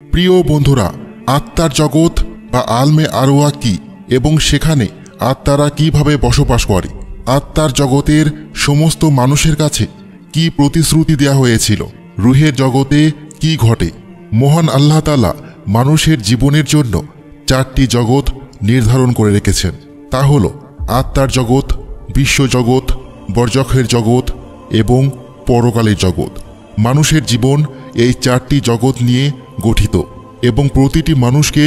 প্রিয় বন্ধুরা, আত্মার জগৎ বা আলমে আরওয়াহ কি এবং সেখানে আত্মারা কিভাবে বসবাস করে, আত্মার জগতের সমস্ত মানুষের কাছে কি প্রতিশ্রুতি দেওয়া হয়েছিল, রুহের জগতে কি ঘটে। মহান আল্লাহ তাআলা মানুষের জীবনের জন্য 4টি জগৎ নির্ধারণ করে রেখেছেন। তা হল আত্মার জগৎ, বিশ্বজগৎ, বরজখের জগৎ এবং পরকালের জগৎ। মানুষের জীবন এই 4টি জগৎ নিয়ে গঠিত এবং প্রতিটি মানুষকে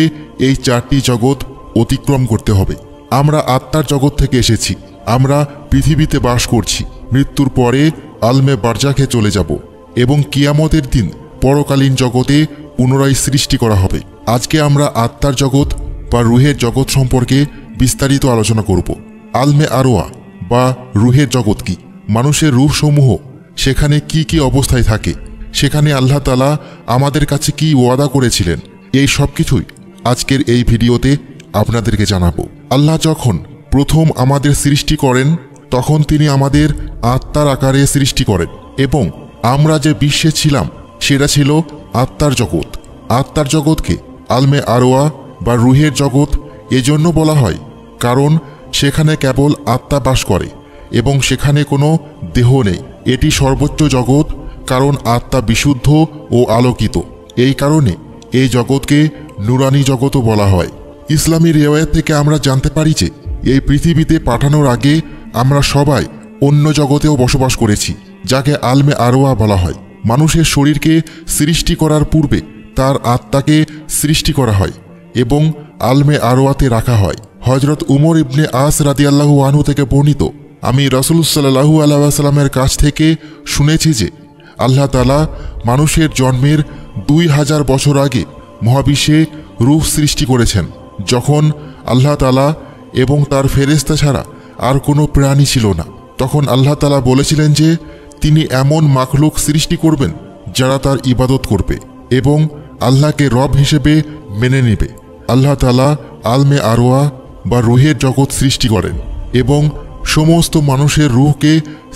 এই 4টি জগৎ অতিক্রম করতে হবে। আমরা আত্মার জগৎ থেকে এসেছি, আমরা পৃথিবীতে বাস করছি, মৃত্যুর পরে আলমে বারজাখে চলে যাব এবং কিয়ামতের দিন পরকালীন জগতে পুনরায় সৃষ্টি করা হবে। আজকে আমরা আত্মার জগৎ বা রুহের জগৎ সম্পর্কে বিস্তারিত আলোচনা করব। আলমে আরওয়াহ বা রুহের জগৎ কি, মানুষের রূহসমূহ সেখানে কি কি অবস্থায় থাকে, সেখানে আল্লাহ তাআলা আমাদের কাছে কি ওয়াদা করেছিলেন, এই সব কিছুই আজকের এই ভিডিওতে আপনাদেরকে জানাবো। আল্লাহ যখন প্রথম আমাদের সৃষ্টি করেন তখন তিনি আমাদের আত্মার আকারে সৃষ্টি করেন এবং আমরা যে বিশ্বে ছিলাম সেটা ছিল আত্মার জগৎ। আত্মার জগৎকে আলমে আরওয়াহ বা রুহের জগৎ এজন্য বলা হয় কারণ সেখানে কেবল আত্মা বাস করে এবং সেখানে কোনো দেহ নেই। এটি সর্বোচ্চ জগৎ কারণ আত্মা বিশুদ্ধ ও আলোকিত। এই কারণে এই জগৎকে নুরানি জগৎও বলা হয়। ইসলামী রিওয়ায়াত থেকে আমরা জানতে পারি যে এই পৃথিবীতে পাঠানোর আগে আমরা সবাই অন্য জগতেও বসবাস করেছি, যাকে আলমে আরওয়াহ বলা হয়। মানুষের শরীরকে সৃষ্টি করার পূর্বে তার আত্মাকে সৃষ্টি করা হয় এবং আলমে আরওয়াতে রাখা হয়। হযরত উমর ইবনে আস রাদিয়াল্লাহু আনহু থেকে বর্ণিত, আমি রাসূল সাল্লাল্লাহু আলাইহি ওয়াসাল্লামের কাছ থেকে শুনেছি যে আল্লাহ তাআলা মানুষের জন্মের 2000 বছর আগে মহাবিশ্বে রূহ সৃষ্টি করেছেন, যখন আল্লাহ তাআলা এবং তার ফেরেশতা ছাড়া আর কোনো প্রাণী ছিল না। তখন আল্লাহ তাআলা বলেছিলেন যে তিনি এমন মাখলুক সৃষ্টি করবেন যারা তার ইবাদত করবে এবং আল্লাহকে রব হিসেবে মেনে নেবে। আল্লাহ তাআলা আলমে আরওয়াহ বা রুহের জগৎ সৃষ্টি করেন এবং সমস্ত মানুষের রূহকে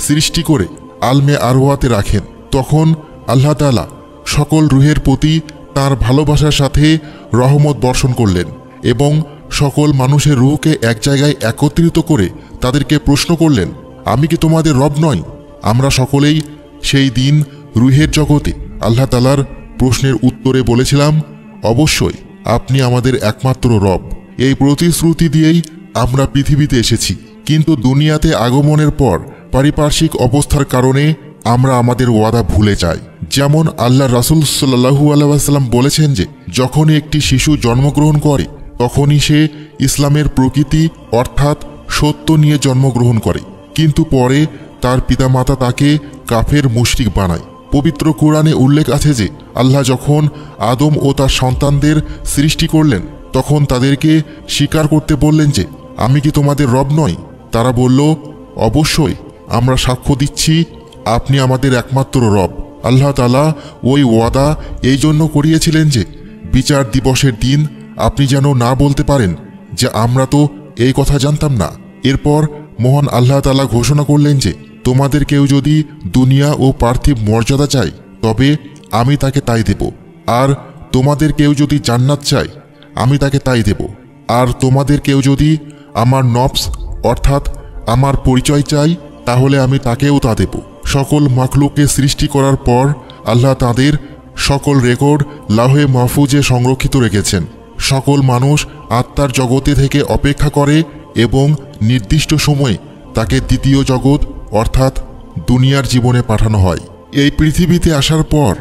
সৃষ্টি করে আলমে আরওয়াতে রাখেন। তখন আল্লাহ তাআলা সকল রূহের প্রতি তার ভালোবাসার সাথে রহমত বর্ষণ করলেন এবং সকল মানুষের রূহকে এক জায়গায় একত্রিত করে তাদেরকে প্রশ্ন করলেন, আমি কি তোমাদের রব নই? আমরা সকলেই সেই দিন রূহের জগতে আল্লাহ তাআলার প্রশ্নের উত্তরে বলেছিলাম, অবশ্যই আপনি আমাদের একমাত্র রব। এই প্রতিশ্রুতি দিয়েই আমরা পৃথিবীতে এসেছি, কিন্তু দুনিয়াতে আগমনের পর পারিপার্শ্বিক অবস্থার কারণে আমরা আমাদের ওয়াদা ভুলে যাই। যেমন আল্লাহ রাসূল সাল্লাল্লাহু আলাইহি ওয়াসাল্লাম বলেছেন যে যখনই একটি শিশু জন্মগ্রহণ করে তখনই সে ইসলামের প্রকৃতি অর্থাৎ সত্য নিয়ে জন্মগ্রহণ করে, কিন্তু পরে তার পিতামাতা তাকে কাফের মুশরিক বানায়। পবিত্র কোরআনে উল্লেখ আছে যে আল্লাহ যখন আদম ও তার সন্তানদের সৃষ্টি করলেন তখন তাদেরকে স্বীকার করতে বললেন যে আমি কি তোমাদের রব নই? তারা বলল, অবশ্যই আমরা সাক্ষ্য দিচ্ছি আপনি আমাদের একমাত্র রব। আল্লাহ তাআলা ওই ওয়াদা এই জন্য করিয়েছিলেন যে বিচার দিবসের দিন আপনি যেন না বলতে পারেন যে আমরা তো এই কথা জানতাম না। এরপর মহান আল্লাহ তাআলা ঘোষণা করলেন যে তোমাদের কেউ যদি দুনিয়া ও পার্থিব মর্যাদা চায় তবে আমি তাকে তাই দেব, আর তোমাদের কেউ যদি জান্নাত চায় আমি তাকে তাই দেব, আর তোমাদের কেউ যদি আমার নফস অর্থাৎ আমার পরিচয় চাই তাহলে আমি তাকেও তা দেব। সকল মাখলুককে সৃষ্টি করার পর আল্লাহ তাদের সকল রেকর্ড লাহে মাহফুজে সংরক্ষিত রেখেছেন। সকল মানুষ আত্মার জগতে থেকে অপেক্ষা করে এবং নির্দিষ্ট সময়ে তাকে দ্বিতীয় জগৎ অর্থাৎ দুনিয়ার জীবনে পাঠানো হয়। এই পৃথিবীতে আসার পর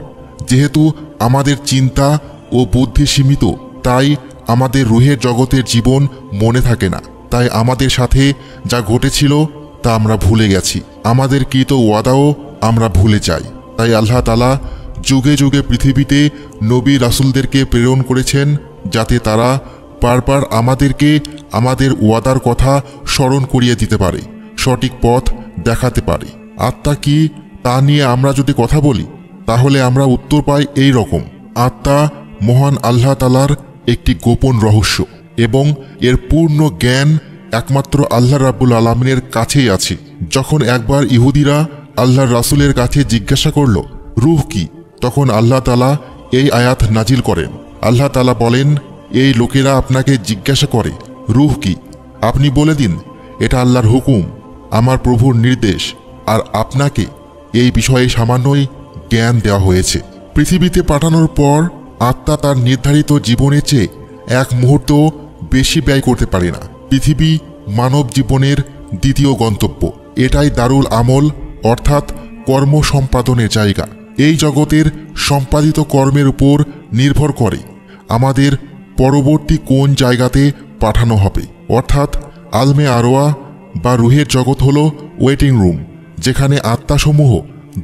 যেহেতু আমাদের চিন্তা ও বুদ্ধি সীমিত, তাই আমাদের রুহের জগতের জীবন মনে থাকে না। তাই আমাদের সাথে যা ঘটেছিল তা আমরা ভুলে গেছি, আমাদের কৃত ওয়াদাও আমরা ভুলে যাই। তাই আল্লাহ তাআলা যুগে যুগে পৃথিবীতে নবী রাসূলদেরকে প্রেরণ করেছেন যাতে তারা বারবার আমাদেরকে আমাদের ওয়াদার কথা স্মরণ করিয়ে দিতে পারে, সঠিক পথ দেখাতে পারে। আত্মা কি তা নিয়ে আমরা যদি কথা বলি তাহলে আমরা উত্তর পাই এই রকম, আত্মা মহান আল্লাহ তাআলার একটি গোপন রহস্য এবং এর পূর্ণ জ্ঞান একমাত্র আল্লাহ রাব্বুল আলামিনের কাছেই আছে। যখন একবার ইহুদিরা আল্লাহর রাসূলের কাছে জিজ্ঞাসা করল রূহ কি, তখন আল্লাহ তাআলা এই আয়াত নাজিল করেন, আল্লাহ তাআলা বলেন, এই লোকেরা আপনাকে জিজ্ঞাসা করে রূহ কি? আপনি বলে দিন, এটা আল্লাহর হুকুম, আমার প্রভুর নির্দেশ, আর আপনাকে এই বিষয়ে সামান্যই জ্ঞান দেওয়া হয়েছে। পৃথিবীতে পাঠানোর পর আত্মা তার নির্ধারিত জীবনের চেয়ে এক মুহূর্ত বেশি ব্যয় করতে পারে না। পৃথিবী মানব জীবনের দ্বিতীয় গন্তব্য। এটাই দারুল আমল, অর্থাৎ কর্ম সম্পাদনের জায়গা। এই জগতের সম্পাদিত কর্মের উপর নির্ভর করে আমাদের পরবর্তী কোন জায়গাতে পাঠানো হবে। অর্থাৎ আলমে আরওয়া বা রুহের জগৎ হল ওয়েটিং রুম, যেখানে আত্মাসমূহ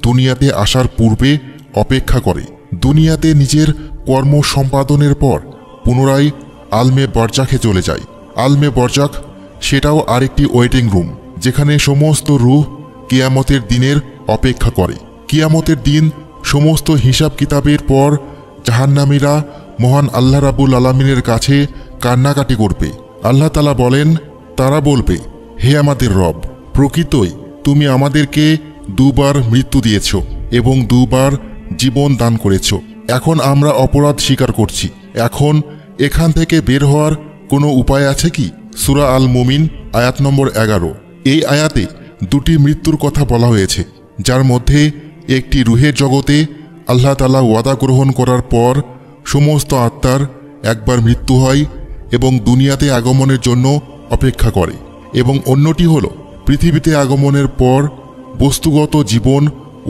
দুনিয়াতে আসার পূর্বে অপেক্ষা করে। দুনিয়াতে নিজের কর্ম সম্পাদনের পর পুনরায় আলমে বরজাখে চলে যায়। আলমে বরজাখ সেটাও আরেকটি ওয়েটিং রুম, যেখানে সমস্ত রূহ কিয়ামতের দিনের অপেক্ষা করে। কিয়ামতের দিন সমস্ত হিসাব কিতাবের পর জাহান্নামীরা মহান আল্লাহ রাব্বুল আলামিনের কাছে কান্নাকাটি করবে। আল্লাহ তাআলা বলেন, তারা বলবে, হে আমাদের রব, প্রকৃতই তুমি আমাদেরকে দুবার মৃত্যু দিয়েছ এবং দুবার জীবন দান করেছ। এখন আমরা অপরাধ স্বীকার করছি। এখন এখান থেকে বের হওয়ার কোনো উপায় আছে কি? সূরা আল মুমিন আয়াত নম্বর 11। এই আয়াতে দুটি মৃত্যুর কথা বলা হয়েছে, যার মধ্যে একটি রুহের জগতে আল্লাহ তাআলা ওয়াদা গ্রহণ করার পর সমস্ত আত্মার একবার মৃত্যু হয় এবং দুনিয়াতে আগমনের জন্য অপেক্ষা করে, এবং অন্যটি হল পৃথিবীতে আগমনের পর বস্তুগত জীবন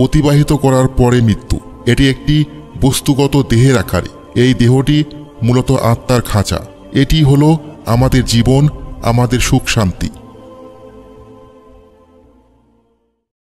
অতিবাহিত করার পরে মৃত্যু। এটি একটি বস্তুগত দেহের আকারে। এই দেহটি মূলত আত্মার খাঁচা। এটি হলো আমাদের জীবন, আমাদের সুখ শান্তি।